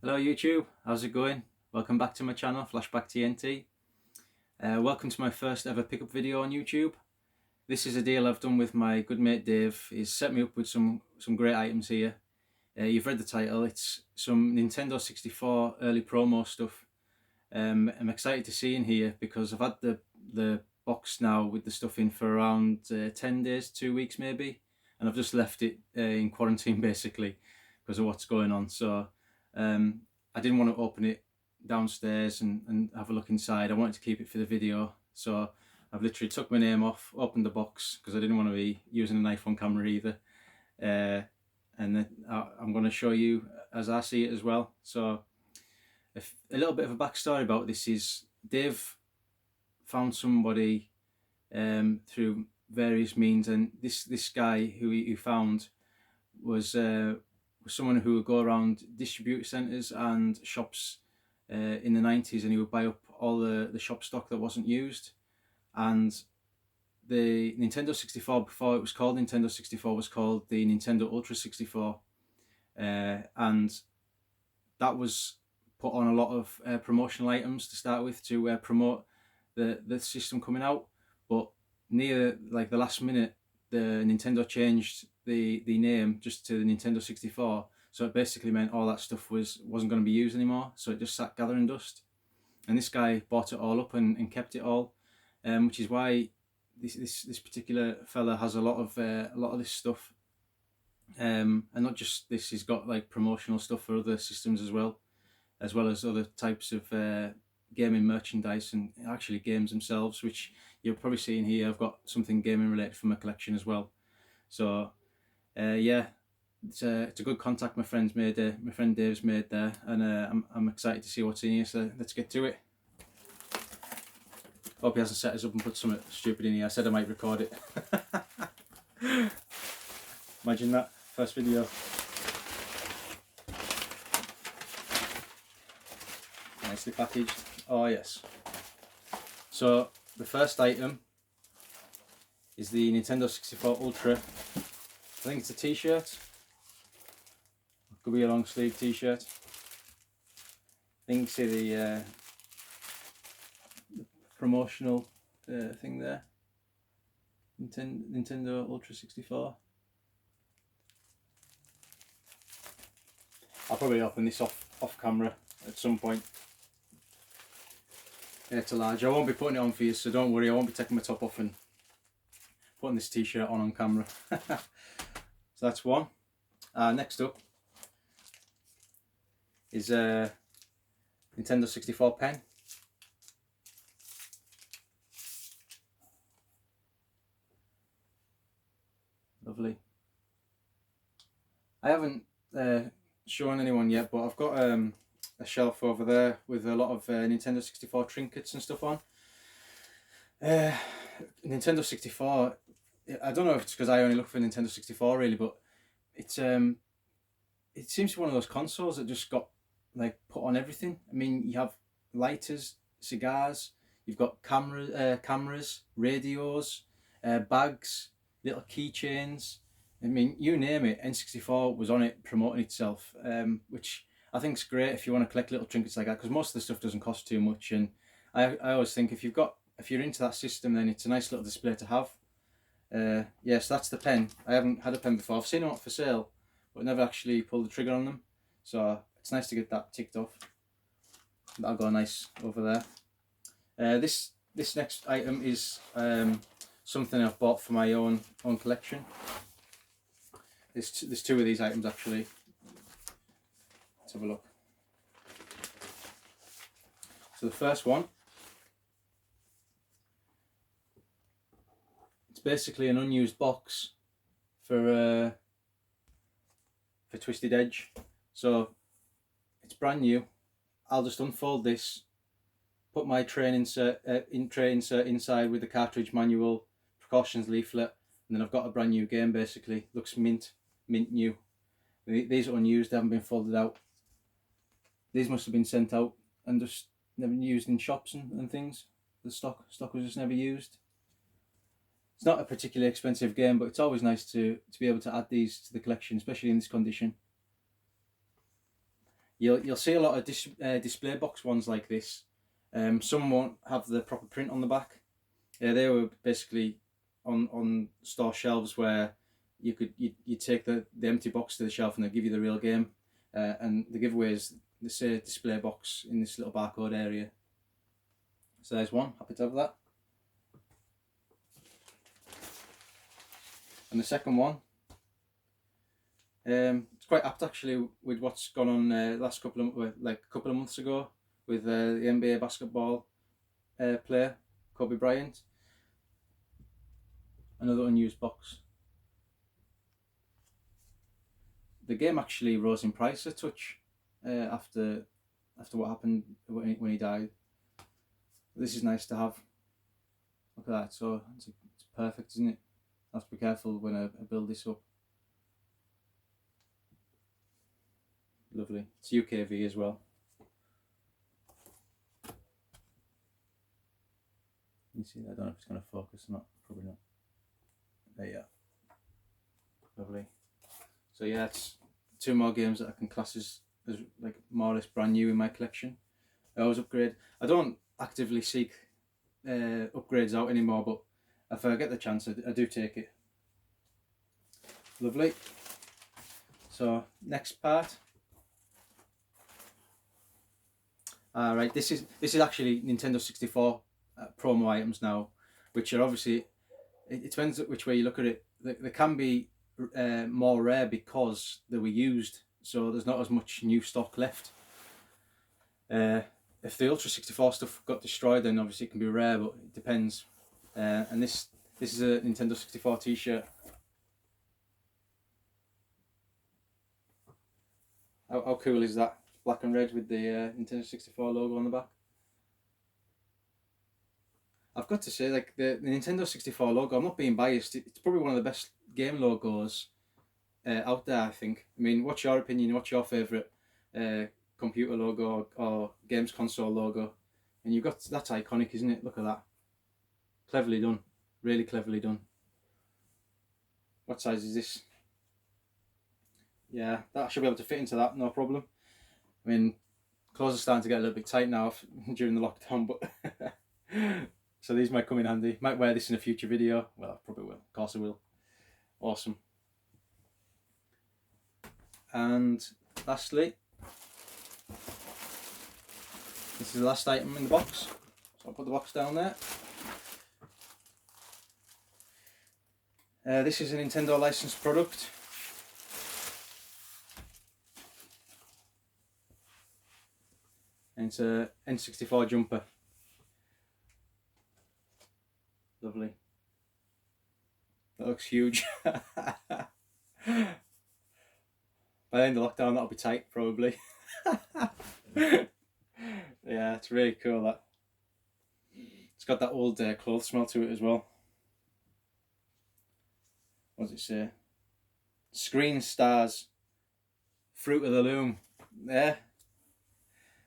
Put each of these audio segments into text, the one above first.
Hello YouTube, how's it going? Welcome back to my channel, Flashback TNT. Welcome to my first ever pickup video on YouTube. This is a deal I've done with my good mate Dave. He's set me up with some great items here. You've read the title, it's some Nintendo 64 early promo stuff. I'm excited to see in here because I've had the box now with the stuff in for around 10 days, 2 weeks maybe. And I've just left it in quarantine basically because of what's going on. So I didn't want to open it downstairs and have a look inside. I wanted to keep it for the video, so I've literally took my name off, opened the box because I didn't want to be using an iPhone camera either, and then I'm going to show you as I see it as well. So a little bit of a backstory about this is Dave found somebody through various means, and this guy who he found was someone who would go around distributor centres and shops in the 90s, and he would buy up all the shop stock that wasn't used. And the Nintendo 64, before it was called Nintendo 64, was called the Nintendo Ultra 64, and that was put on a lot of promotional items to start with to promote the system coming out. But near like the last minute, the Nintendo changed the name just to the Nintendo 64, so it basically meant all that stuff wasn't going to be used anymore, so it just sat gathering dust. And this guy bought it all up and kept it all, which is why this particular fella has a lot of this stuff, and not just this, he's got like promotional stuff for other systems as well as other types of gaming merchandise and actually games themselves, which you're probably seeing here. I've got something gaming related from my collection as well. So yeah, it's a good contact my friend Dave's made there, and I'm excited to see what's in here. So let's get to it. Hope he hasn't set us up and put something stupid in here. I said I might record it. Imagine that, first video. Nicely packaged. Oh yes. So the first item is the Nintendo 64 Ultra. I think it's a t-shirt. Could be a long sleeve t-shirt. I think you see the promotional thing there. Nintendo Ultra 64. I'll probably open this off camera at some point. Yeah, it's a large. I won't be putting it on for you, so don't worry. I won't be taking my top off and putting this t-shirt on camera. So that's one. Next up is a Nintendo 64 pen. Lovely. I haven't shown anyone yet, but I've got a shelf over there with a lot of Nintendo 64 trinkets and stuff on. Nintendo 64, I don't know if it's because I only look for Nintendo 64 really, but it seems to be one of those consoles that just got like put on everything. I mean, you have lighters, cigars, you've got cameras, radios, bags, little keychains. I mean, you name it, N64 was on it promoting itself, which I think is great if you want to collect little trinkets like that, because most of the stuff doesn't cost too much. And I always think if you're into that system, then it's a nice little display to have. Yes, that's the pen. I haven't had a pen before. I've seen them up for sale, but never actually pulled the trigger on them. So it's nice to get that ticked off. That'll go nice over there. This next item is something I've bought for my own collection. There's two of these items actually. Let's have a look. So the first one, it's basically an unused box for Twisted Edge. So it's brand new. I'll just unfold this, put my tray insert inside with the cartridge manual, precautions leaflet, and then I've got a brand new game basically. Looks mint new. These are unused, they haven't been folded out. These must have been sent out and just never used in shops and things. The stock was just never used. It's not a particularly expensive game, but it's always nice to be able to add these to the collection, especially in this condition. You'll see a lot of display box ones like this. Some won't have the proper print on the back. They were basically on store shelves where you take the empty box to the shelf and they give you the real game. And the giveaways, they say display box in this little barcode area. So there's one, happy to have that. And the second one, it's quite apt actually with what's gone on last couple of months ago with the NBA basketball player Kobe Bryant. Another unused box. The game actually rose in price a touch after what happened when he died. This is nice to have. Look at that. So it's perfect, isn't it? I have to be careful when I build this up. Lovely. It's UKV as well. You see that? I don't know if it's going to focus or not. Probably not. There you are. Lovely. So yeah, it's 2 more games that I can class as like more or less brand new in my collection. I always upgrade. I don't actively seek upgrades out anymore, but if I get the chance, I do take it. Lovely. So next part. Right, this is actually Nintendo 64 promo items now, which are obviously, it depends which way you look at it. They can be more rare because they were used, so there's not as much new stock left. If the Ultra 64 stuff got destroyed, then obviously it can be rare, but it depends. And this is a Nintendo 64 t-shirt. How cool is that? Black and red with the Nintendo 64 logo on the back. I've got to say, like the Nintendo 64 logo, I'm not being biased, it's probably one of the best game logos out there, I think. I mean, what's your opinion? What's your favourite computer logo or games console logo? And you've got, that's iconic, isn't it? Look at that. Cleverly done. Really cleverly done. What size is this? Yeah, that I should be able to fit into that, no problem. I mean, clothes are starting to get a little bit tight now during the lockdown, but so these might come in handy. Might wear this in a future video. Well, I probably will. Of course I will. Awesome. And lastly, this is the last item in the box. So I'll put the box down there. This is a Nintendo licensed product. And it's a N64 jumper. Lovely. That looks huge. By the end of lockdown, that'll be tight, probably. Yeah, it's really cool, that. It's got that old clothes smell to it as well. What does it say? Screen Stars, Fruit of the Loom. Yeah.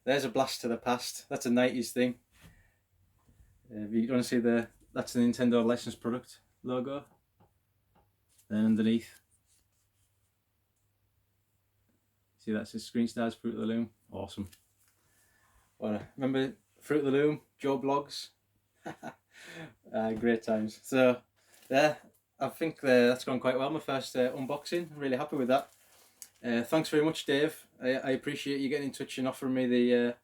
There's a blast to the past. That's a 90s thing. If you want to see that's the Nintendo licensed product logo. Then underneath, see that says Screen Stars, Fruit of the Loom. Awesome. Remember Fruit of the Loom, Joe Blogs? Great times. So yeah, I think that's gone quite well. My first unboxing. I'm really happy with that. Thanks very much, Dave. I appreciate you getting in touch and offering me the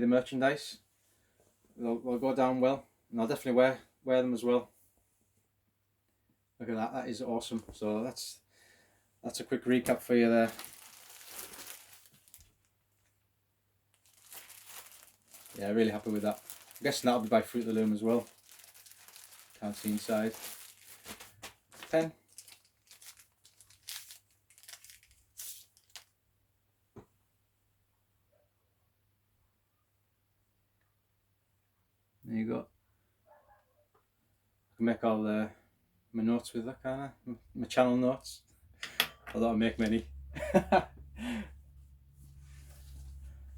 merchandise. They'll go down well, and I'll definitely wear them as well. Look at that. That is awesome. So that's a quick recap for you there. Yeah, really happy with that. I'm guessing that'll be by Fruit of the Loom as well. Can't see inside. Pen. There you go. I can make all my notes with that, kind of my channel notes. Although I make many.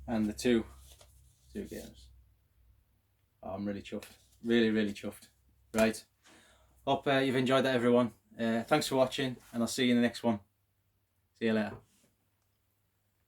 And the two games. Oh, I'm really chuffed. Really chuffed. Right. Hope you've enjoyed that, everyone. Thanks for watching, and I'll see you in the next one. See you later.